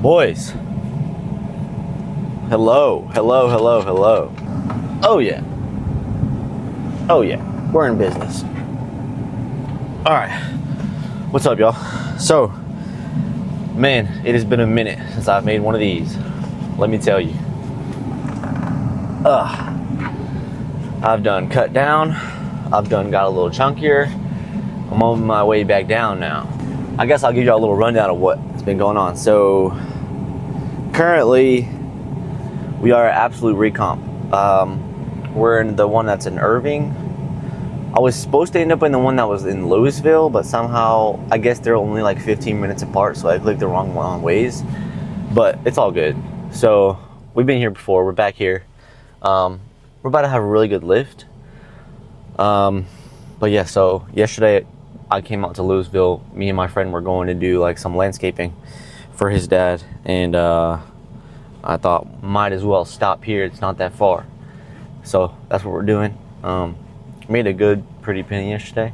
Boys, hello. Oh yeah, we're in business. All right, what's up, y'all? So, man, it has been a minute since I've made one of these. Let me tell you. I've done cut down. I've done got a little chunkier. I'm on my way back down now. I guess I'll give y'all a little rundown of what's been going on. So, currently, we are at Absolute Recomp. We're in the one that's in Irving. I was supposed to end up in the one that was in Louisville, but somehow, I guess they're only like 15 minutes apart, so I clicked the wrong one on Waze. But it's all good. So, we've been here before. We're back here. We're about to have a really good lift. But yeah, so yesterday I came out to Louisville. Me and my friend were going to do like some landscaping for his dad, and I thought might as well stop here. It's not that far, so that's what we're doing. Made a good pretty penny yesterday,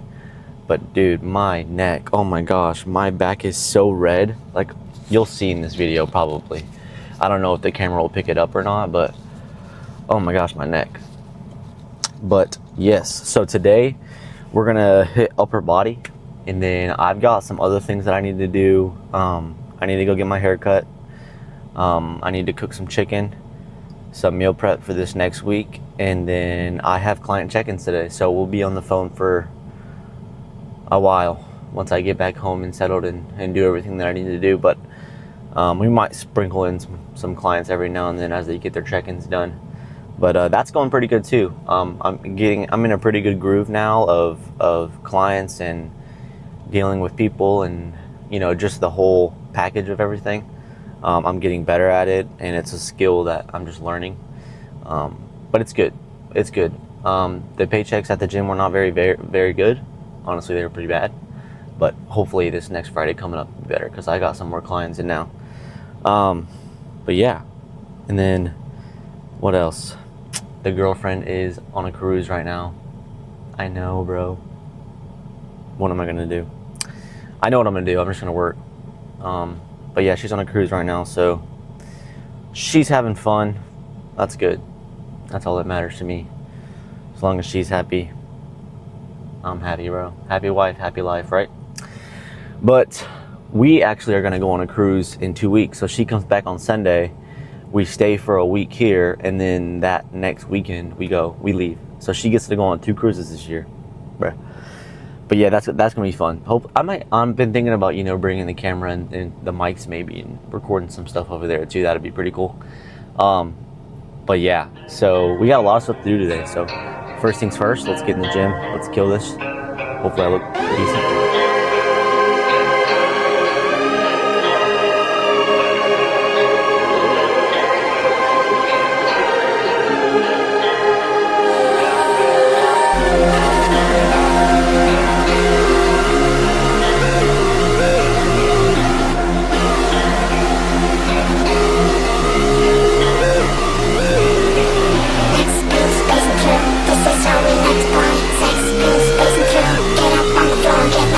but dude, my neck, oh my gosh, my back is so red. Like, you'll see in this video probably. I don't know if the camera will pick it up or not, but oh my gosh, my neck. But yes, so today we're gonna hit upper body, and then I've got some other things that I need to do. I need to go get my hair cut. I need to cook some chicken, some meal prep for this next week, and then I have client check-ins today, so we'll be on the phone for a while once I get back home and settled and do everything that I need to do. But we might sprinkle in some clients every now and then as they get their check-ins done. But that's going pretty good too. I'm in a pretty good groove now of clients and dealing with people, and just the whole package of everything. I'm getting better at it, and it's a skill that I'm just learning. But it's good. It's good. The paychecks at the gym were not very, very, very good. Honestly, they were pretty bad. But hopefully this next Friday coming up will be better, because I got some more clients in now. But yeah. And then what else? The girlfriend is on a cruise right now. I know, bro. What am I gonna do? I know what I'm gonna do. I'm just gonna work. But yeah, she's on a cruise right now, so she's having fun. That's good. That's all that matters to me. As long as she's happy, I'm happy, bro. Happy wife, happy life, right? But we actually are gonna go on a cruise in 2 weeks. So she comes back on Sunday. We stay for a week here, and then that next weekend we leave. So she gets to go on 2 cruises this year, bruh. But yeah, that's gonna be fun. I've been thinking about bringing the camera and the mics maybe, and recording some stuff over there too. That'd be pretty cool. But yeah, so we got a lot of stuff to do today. So first things first, let's get in the gym. Let's kill this. Hopefully I look decent. This is how we like to party. Sex, booze, space and crew. Get up on the floor and get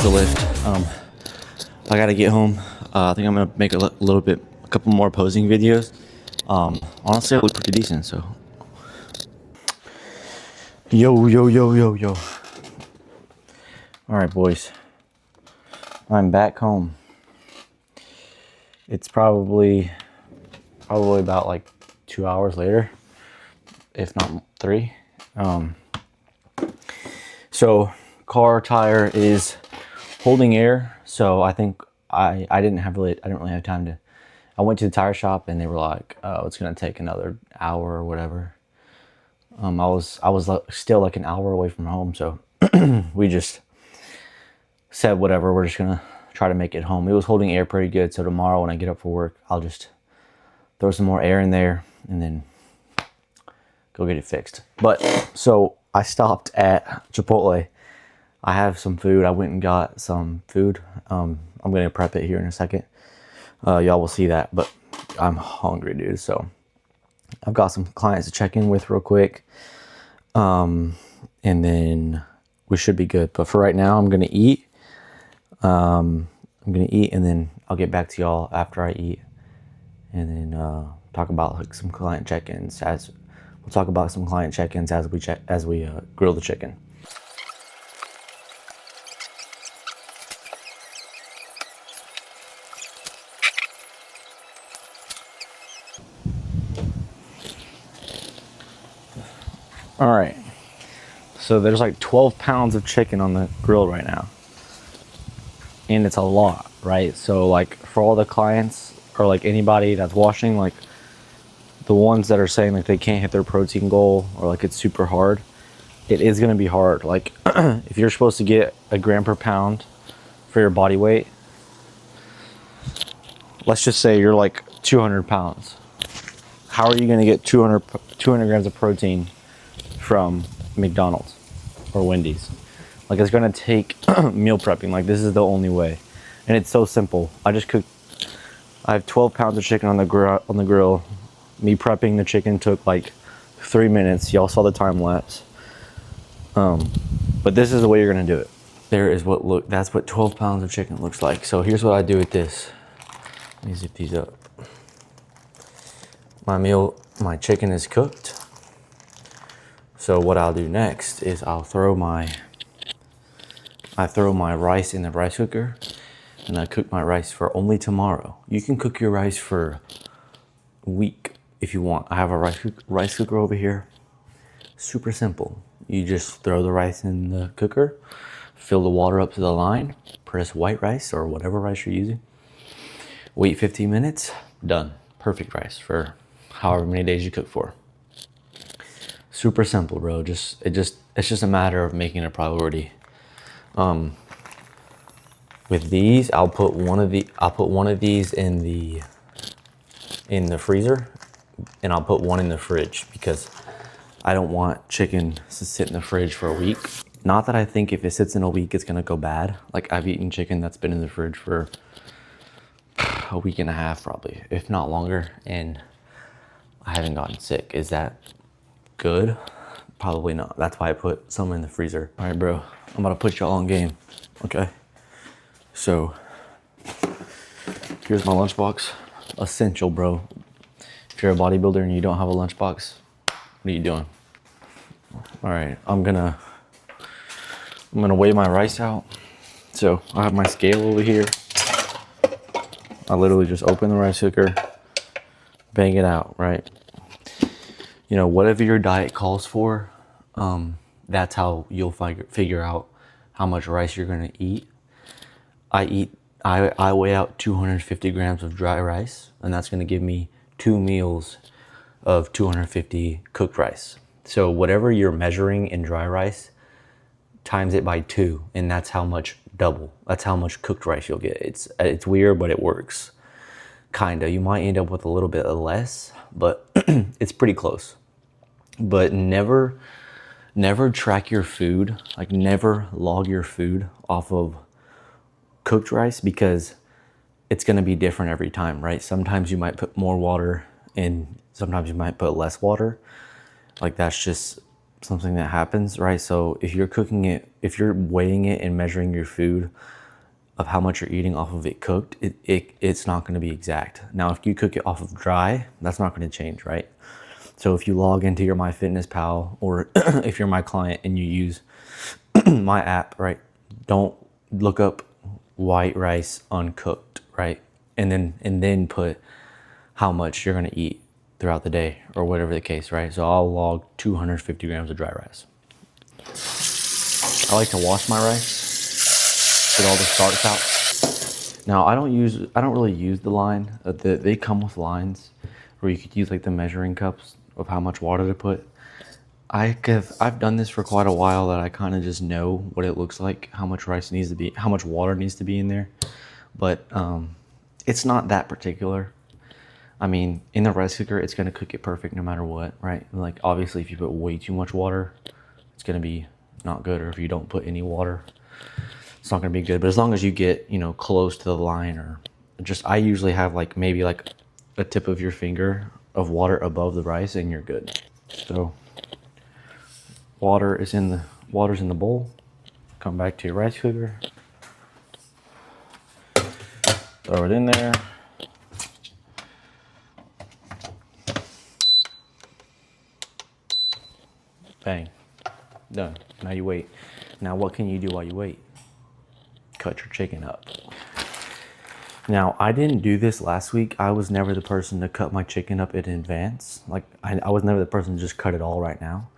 the lift. I gotta get home. I think I'm gonna make a couple more posing videos. Honestly, I look pretty decent, so. Yo. All right, boys. I'm back home. It's probably about like 2 hours later, if not 3. So car tire is holding air. So I think I didn't really have time to. I went to the tire shop and they were like, "Oh, it's gonna take another hour or whatever." I was still like an hour away from home, so we just said whatever. We're just gonna try to make it home. It was holding air pretty good, so tomorrow when I get up for work, I'll just throw some more air in there and then go get it fixed. But so I stopped at Chipotle. I have some food. I went and got some food. I'm gonna prep it here in a second. Y'all will see that, but I'm hungry, dude. So I've got some clients to check in with real quick. And then we should be good. But for right now, I'm gonna eat. And then I'll get back to y'all after I eat. And then talk about like some client check-ins as we grill the chicken. All right, so there's like 12 pounds of chicken on the grill right now, and it's a lot, right? So like for all the clients or like anybody that's watching, like the ones that are saying like they can't hit their protein goal or like it's super hard, it is gonna be hard. Like if you're supposed to get a gram per pound for your body weight, let's just say you're like 200 pounds. How are you gonna get 200 grams of protein from McDonald's or Wendy's? Like it's gonna take meal prepping. Like this is the only way, and it's so simple. I have 12 pounds of chicken on the grill. Me prepping the chicken took like 3 minutes. Y'all saw the time lapse. But this is the way you're gonna do it. That's what 12 pounds of chicken looks like. So here's what I do with this. Let me zip these up. My chicken is cooked. So what I'll do next is I throw my rice in the rice cooker, and I cook my rice for only tomorrow. You can cook your rice for a week if you want. I have a rice cooker over here. Super simple. You just throw the rice in the cooker, fill the water up to the line, press white rice or whatever rice you're using. Wait 15 minutes, done. Perfect rice for however many days you cook for. Super simple, bro. It's just a matter of making a priority. With these, I'll put one of these in the freezer, and I'll put one in the fridge because I don't want chicken to sit in the fridge for a week. Not that I think if it sits in a week, it's gonna go bad. Like I've eaten chicken that's been in the fridge for a week and a half, probably, if not longer, and I haven't gotten sick. Is that good? Probably not. That's why I put some in the freezer. All right, bro, I'm about to put y'all on game. Okay, so here's my lunchbox. Essential, bro. If you're a bodybuilder and you don't have a lunchbox, what are you doing? All right, I'm gonna weigh my rice out. So I have my scale over here. I literally just open the rice cooker, bang it out, right? You know, whatever your diet calls for, that's how you'll figure out how much rice you're gonna eat. I weigh out 250 grams of dry rice, and that's gonna give me 2 meals of 250 cooked rice. So whatever you're measuring in dry rice, times it by 2, and that's how much cooked rice you'll get. It's weird, but it works. Kinda. You might end up with a little bit less, but it's pretty close. But never track your food, like never log your food off of cooked rice, because it's gonna be different every time, right? Sometimes you might put more water in, sometimes you might put less water. Like that's just something that happens, right? So if you're cooking it, if you're weighing it and measuring your food of how much you're eating off of it cooked, it's not going to be exact. Now, if you cook it off of dry, that's not going to change, right? So if you log into your MyFitnessPal, or if you're my client and you use my app, right, don't look up white rice uncooked, right? And then put how much you're going to eat throughout the day or whatever the case, right? So I'll log 250 grams of dry rice. I like to wash my rice, get all the starch out. Now I don't really use the line. They come with lines where you could use like the measuring cups of how much water to put. I've done this for quite a while, that I kind of just know what it looks like, how much rice needs to be, how much water needs to be in there. But it's not that particular. I mean, in the rice cooker, it's going to cook it perfect no matter what, right? Like, obviously, if you put way too much water, it's going to be not good. Or if you don't put any water, it's not going to be good. But as long as you get, you know, close to the line, or just, I usually have like maybe like a tip of your finger of water above the rice, and you're good. So water's in the bowl. Come back to your rice cooker. Throw it in there. Bang. Done. Now you wait. Now what can you do while you wait? Cut your chicken up. Now, I didn't do this last week. I was never the person to cut my chicken up in advance. Like, I was never the person to just cut it all right now.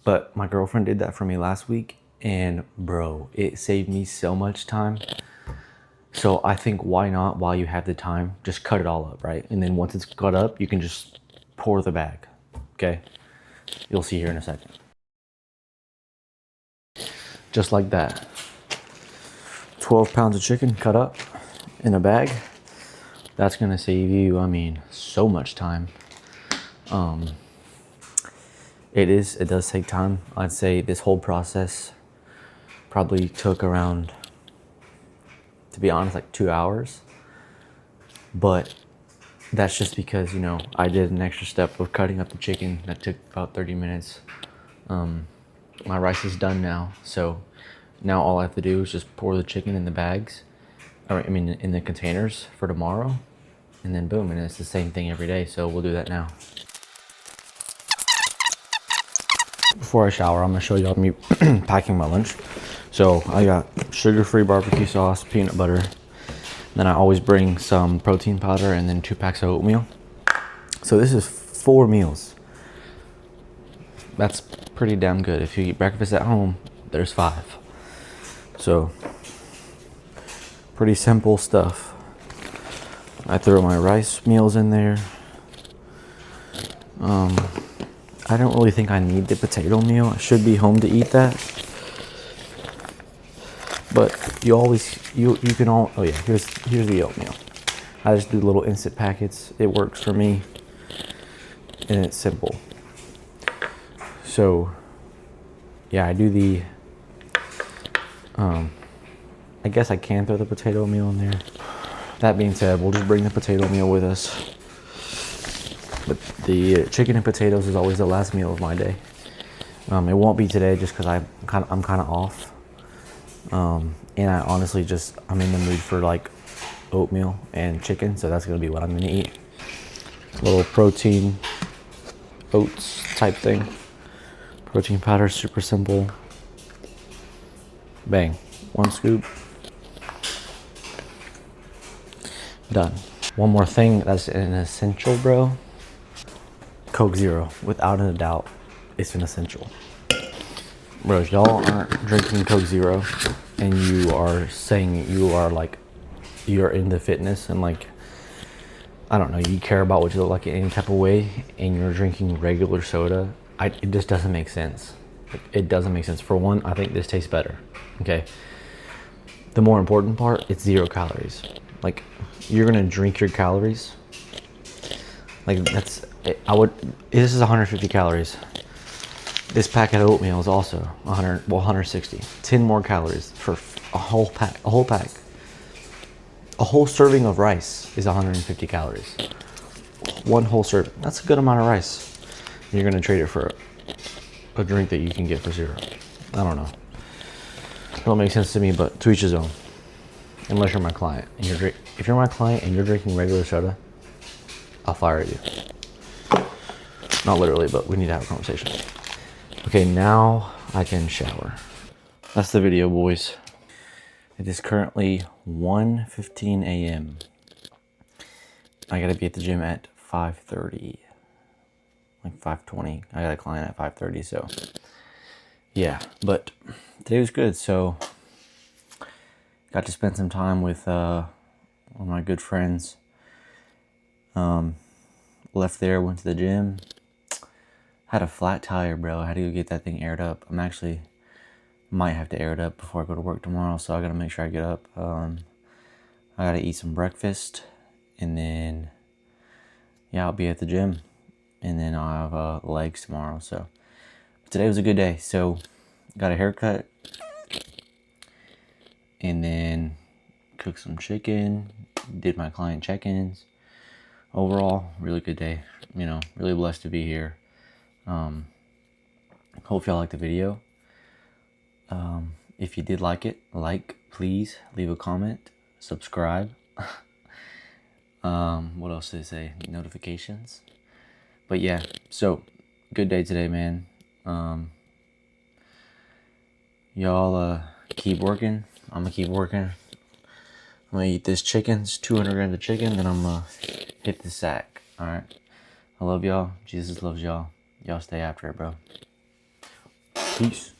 But my girlfriend did that for me last week, and bro, it saved me so much time. So I think, why not, while you have the time, just cut it all up, right? And then once it's cut up, you can just pour the bag, okay? You'll see here in a second. Just like that. 12 pounds of chicken cut up in a bag. That's gonna save you, I mean, so much time. It does take time. I'd say this whole process probably took around, to be honest, like 2 hours. But that's just because, you know, I did an extra step of cutting up the chicken that took about 30 minutes. My rice is done now, so now all I have to do is just pour the chicken in the bags, or I mean in the containers for tomorrow, and then boom, and it's the same thing every day. So we'll do that now. Before I shower, I'm gonna show y'all me packing my lunch. So I got sugar-free barbecue sauce, peanut butter. Then I always bring some protein powder and then 2 packs of oatmeal. So this is 4 meals. That's pretty damn good. If you eat breakfast at home, there's 5. So pretty simple stuff. I throw my rice meals in there. I don't really think I need the potato meal. I should be home to eat that. But you can all, oh yeah, here's the oatmeal. I just do little instant packets. It works for me, and it's simple. So yeah, I do the, I guess I can throw the potato meal in there. That being said, we'll just bring the potato meal with us. But the chicken and potatoes is always the last meal of my day. It won't be today just because I'm kind of off. And I honestly I'm in the mood for like oatmeal and chicken, so that's gonna be what I'm gonna eat. A little protein, oats type thing. Protein powder, super simple. Bang, 1 scoop. Done. One more thing that's an essential, bro. Coke Zero, without a doubt, it's an essential. Bro, if y'all aren't drinking Coke Zero and you are saying you're into fitness and like, I don't know, you care about what you look like in any type of way, and you're drinking regular soda, it just doesn't make sense. It doesn't make sense. For one, I think this tastes better, okay? The more important part, it's 0 calories. Like, you're gonna drink your calories. Like, this is 150 calories. This packet of oatmeal is also 160. 10 more calories for a whole pack. A whole serving of rice is 150 calories. 1 whole serving. That's a good amount of rice. You're gonna trade it for a drink that you can get for $0. I don't know. Don't make sense to me, but to each his own. Unless you're my client and if you're my client and you're drinking regular soda, I'll fire you. Not literally, but we need to have a conversation. Okay, now I can shower. That's the video, boys. It is currently 1:15 a.m. I gotta be at the gym at 5:30, like 5:20. I got a client at 5:30, so yeah. But today was good, so got to spend some time with one of my good friends. Left there, went to the gym. Had a flat tire, bro. I had to go get that thing aired up. I'm actually might have to air it up before I go to work tomorrow, so I gotta make sure I get up. I gotta eat some breakfast, and then yeah, I'll be at the gym, and then I'll have legs tomorrow. So today was a good day. So got a haircut, and then cooked some chicken, did my client check-ins. Overall, really good day. You know, really blessed to be here. Hope y'all liked the video. If you did like it, please leave a comment, subscribe. What else did it say? Notifications. But yeah, so good day today, man. Y'all keep working. I'm gonna keep working. I'm gonna eat this chicken. It's 200 grams of chicken, then I'm gonna hit the sack. All right. I love y'all. Jesus loves y'all. Y'all stay after it, bro. Peace.